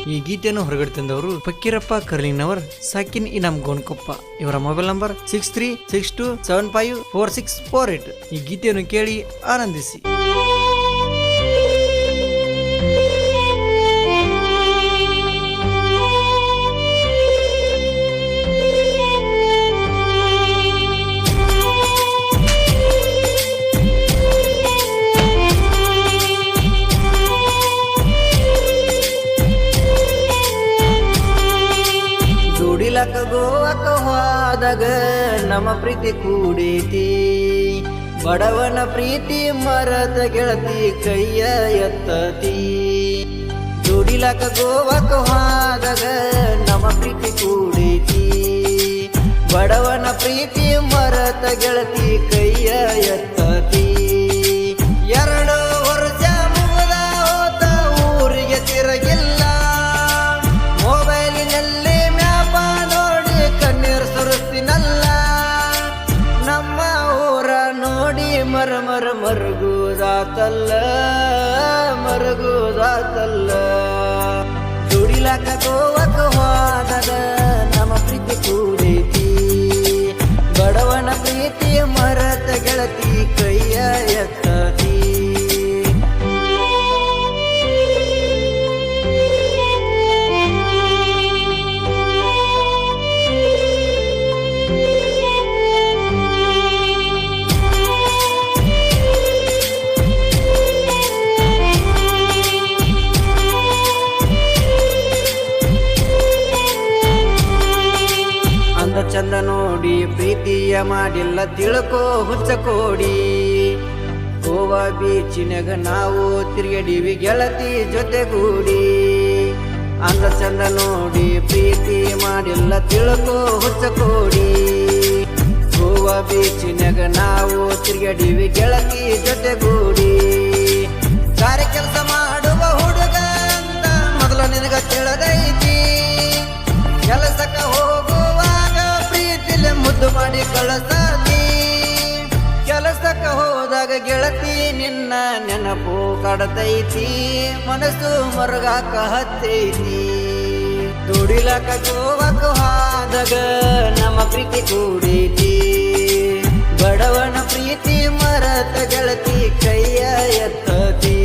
ಈ ಗೀತೆಯನ್ನು ಹೊರಗಡೆ ತಂದವರು ಫಕೀರಪ್ಪ ಕರ್ಲಿಂಗ್ನವರ್, ಸಾಕಿನ್ ಇನಾಮ್ ಗೋನ್ಕೊಪ್ಪ. ಇವರ ಮೊಬೈಲ್ ನಂಬರ್ 6362754648. ಈ ಗೀತೆಯನ್ನು ಕೇಳಿ ಆನಂದಿಸಿ. ಗೋವಾಕ ಹೋದಾಗ ನಮ್ಮ ಪ್ರೀತಿ ಕೂಡೈತಿ, ಬಡವನ ಪ್ರೀತಿ ಮರದ ಗೆಳತಿ ಕೈಯ ಎತ್ತತಿ. ದುಡಿಲಕ ಗೋವಾಕ ಹೋದಾಗ ನಮ್ಮ ಪ್ರೀತಿ ಕೂಡೈತಿ, ಬಡವನ ಪ್ರೀತಿ ಮರದ ಗೆಳತಿ ಕೈಯ ಎತ್ತತಿ. 2 ವರ್ಷ ಮುಗದ ಹೋತ ಊರಿಗೆ ತಿರಗಿಲ್ಲ, ಮೊಬೈಲಿನಲ್ಲಿ ಮ್ಯಾಪ ನೋಡಿ ಕಣ್ಣೀರ್ ಸುರಿಸ್ತೀನಲ್ಲ. ನಮ್ಮ ಊರ ನೋಡಿ ಮರಗುದಾತಲ್ಲ, ಮರಗುದಾತಲ್ಲ. ದುಡಿಲಾಕ ಗೋವಾಕ ಹೋದಾಗ ನಮ್ಮ ಪ್ರೀತಿ ಕೂಡೈತಿ, ಬಡವನ ಪ್ರೀತಿ ಮರದ ಗೆಳತಿ ಕೈಯ ಎತ್ತತಿ. ಚಂದ ನೋಡಿ ಪ್ರೀತಿಯ ಮಾಡಿಲ್ಲ ತಿಳ್ಕೋ ಹುಚ್ಚ ಕೋಡಿ. ಗೋವಾ ಬೀಚಿನಾಗ ನಾವು ತಿರುಗಡಿವಿ ಗೆಳತಿ ಜೊತೆಗೂಡಿ. ಅಂದ ಚಂದ ನೋಡಿ ಪ್ರೀತಿ ಮಾಡಿಲ್ಲ ತಿಳ್ಕೋ ಹುಚ್ಚ ಕೋಡಿ. ಗೋವಾ ಬೀಚಿನಾಗ ನಾವು ತಿರುಗಡಿವಿ ಗೆಳತಿ ಜೊತೆಗೂಡಿ. ಕಾರ್ಯ ಕೆಲಸ ಮಾಡುವ ಹುಡುಗ ಅಂತ ಮೊದಲ ನಿನಗ ತಿಳಿದೈತಿ, ಕೆಲಸಕ್ಕ ಹೋಗುವಾಗ ಪ್ರೀತಿಲೆ ಮುದ್ದು ಮಾಡಿ ಕಳಸತಿ. ಕೆಲಸಕ್ಕ ಹೋದಾಗ ಗೆಳತಿ ನಿನ್ನ ನೆನಪು ಕಾಡತೈತಿ, ಮನಸ್ಸು ಮರುಗಾಕ ಹತ್ತೈತಿ. ದುಡಿಲಕ ಗೋವಾಕ ಹೋದಾಗ ನಮ್ಮ ಪ್ರೀತಿ ಕೂಡೈತಿ, ಬಡವನ ಪ್ರೀತಿ ಮರತ ಗೆಳತಿ ಕೈಯ ಎತ್ತತಿ.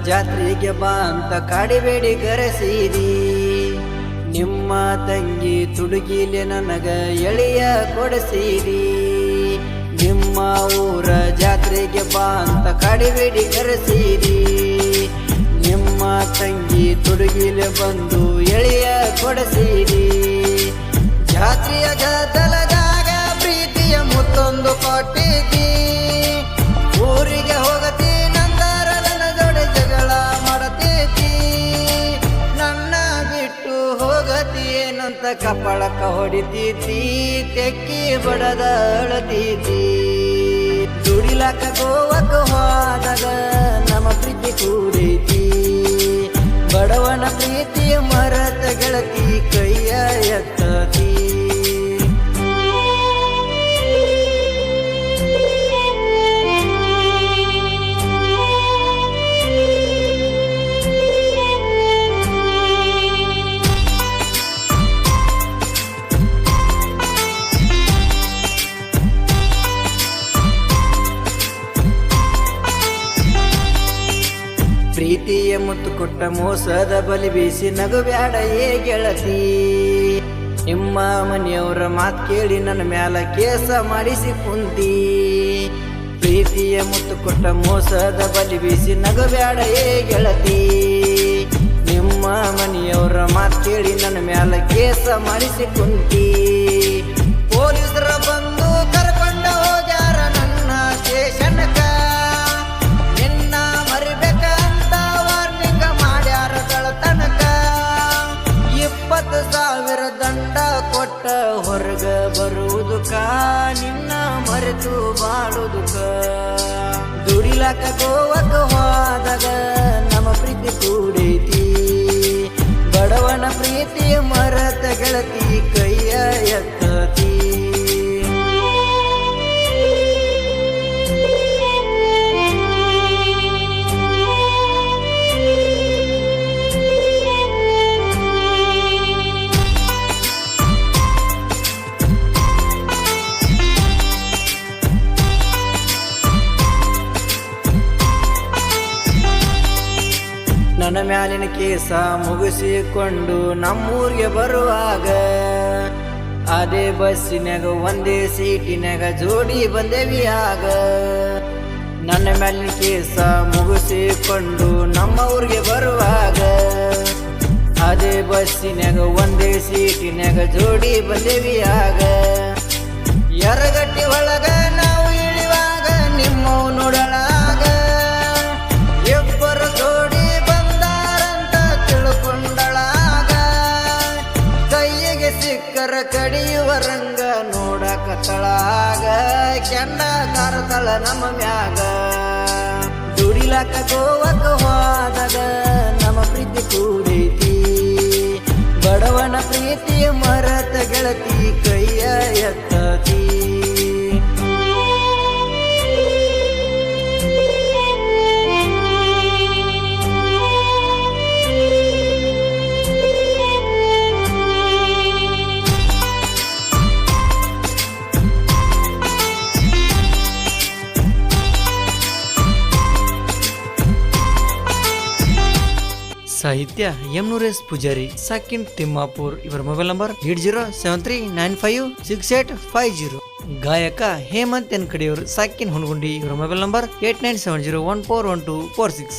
ಜಾತ್ರೆಗೆ ಬಾ ಅಂತ ಕಾಡಿಬೇಡಿ ಕರೆಸಿದಿ, ನಿಮ್ಮ ತಂಗಿ ತುಡುಗಿಲೆ ನನಗ ಎಳೆಯ ಕೊಡಿಸಿದಿ. ನಿಮ್ಮ ಊರ ಜಾತ್ರೆಗೆ ಬಾ ಅಂತ ಕಾಡಿಬೇಡಿ ಕರೆಸಿದಿ, ನಿಮ್ಮ ತಂಗಿ ತುಡುಗಿಲೆ ಬಂದು ಎಳೆಯ ಕೊಡಿಸಿದಿ. ಜಾತ್ರೆಯ ಗದ್ದಲದಾಗ ಪ್ರೀತಿಯ ಮುತ್ತೊಂದು ಕೊಟ್ಟಿದ್ದಿ, ಊರಿಗೆ ಹೋಗತಿ ಏನಂತ ಕಪಾಳಕ್ಕ ಹೊಡಿತೀತಿ, ತೆಕ್ಕಿ ಬಡದ ಅಳತೀತಿ. ದುಡಿಲಾಕ ಗೋವಾಕ ಹೋದಾಗ ನಮ್ಮ ಪ್ರೀತಿ ಕೂಡೈತಿ, ಬಡವನ ಪ್ರೀತಿ ಮರತ ಗೆಳತಿ ಕೈಯ ಎತ್ತತಿ. ಪ್ರೀತಿಯ ಮುತ್ತು ಕೊಟ್ಟ ಮೋಸದ ಬಲಿ ಬೀಸಿ ನಗು ಬ್ಯಾಡ ಏ ಗೆಳತಿ. ನಿಮ್ಮ ಮನೆಯವರ ಮಾತು ಕೇಳಿ ನನ್ನ ಮ್ಯಾಲ ಕೇಸ ಮಾಡಿಸಿ ಕುಂತಿ. ಪ್ರೀತಿಯ ಮುತ್ತು ಕೊಟ್ಟ ಮೋಸದ ಬಲಿ ಬೀಸಿ ನಗು ಬ್ಯಾಡ ಏ ಗೆಳತಿ. ನಿಮ್ಮ ಮನೆಯವರ ಮಾತು ಕೇಳಿ ನನ್ನ ಮ್ಯಾಲ ಕೇಸ ಮಾಡಿಸಿ ಕುಂತಿ. ಪೊಲೀಸರ ಬಂದು ಕರ್ಕೊಂಡ ಹೋಗ್ಯಾರ ನನ್ನ ಸ್ಟೇಷನ್ಕ, ದುಡಿಲಾಕ ಗೋವಕ ಹೋದಾಗ ನಮ್ಮ ಪ್ರೀತಿ ಕೂಡೈತಿ ಬಡವನ ಪ್ರೀತಿ ಮರತ ಗೆಳತಿ ಕೈಯ ಎತ್ತತಿ ನನ್ನ ಮ್ಯಾಲಿನ ಕೇಸ ಮುಗಿಸಿಕೊಂಡು ನಮ್ಮೂರಿಗೆ ಬರುವಾಗ ಅದೇ ಬಸ್ಸಿನಾಗ ಒಂದೇ ಸೀಟಿನಾಗ ಜೋಡಿ ಬಂದೇವಿ ಆಗ ನನ್ನ ಮ್ಯಾಲಿನ ಕೇಸ ಮುಗಿಸಿಕೊಂಡು ನಮ್ಮ ಊರಿಗೆ ಬರುವಾಗ ಅದೇ ಬಸ್ಸಿನಾಗ ಒಂದೇ ಸೀಟಿನಾಗ ಜೋಡಿ ಬಂದೇವಿ ಆಗ ಯರಗಟ್ಟಿ ಒಳಗ ನಾವು ಇಳಿವಾಗ ನಿಮ್ಮವು ನೋಡಲಾಗ ಇಬ್ಬರು ಜೋಡಿ ಬಂದಾರಂತ ತಿಳ್ಕೊಂಡಳಾಗ ಕೈಯಿಗೆ ಸಿಕ್ಕರ ಕಡಿಯುವ ರಂಗ ನೋಡಕತ್ತಳಾಗ ಕೆಂಡ ಕಾರತಳ ನಮ್ಮ ಮ್ಯಾಗ ದುಡಿಲಾಕ ಗೋವಕ ಹೋದಾಗ ನಮ್ಮ ಪ್ರೀತಿ ಕೂಡೈತಿ ಬಡವನ ಪ್ರೀತಿ ಮರತ ಗೆಳತಿ ಕೈಯ ಎತ್ತತಿ ಸಾಹಿತ್ಯ ಎಂ.ನೂರೇಶ್ ಪೂಜಾರಿ, ಸಾಕಿನ್ ತಿಮ್ಮಾಪುರ್. ಇವರ ಮೊಬೈಲ್ ನಂಬರ್ 8073956850. ಗಾಯಕ ಹೇಮಂತ್ ಎನ್ ಕಡಿಯವರು, ಸಾಕಿನ್ ಹುನಗುಂಡಿ. ಇವರ ಮೊಬೈಲ್ ನಂಬರ್ 8970141246.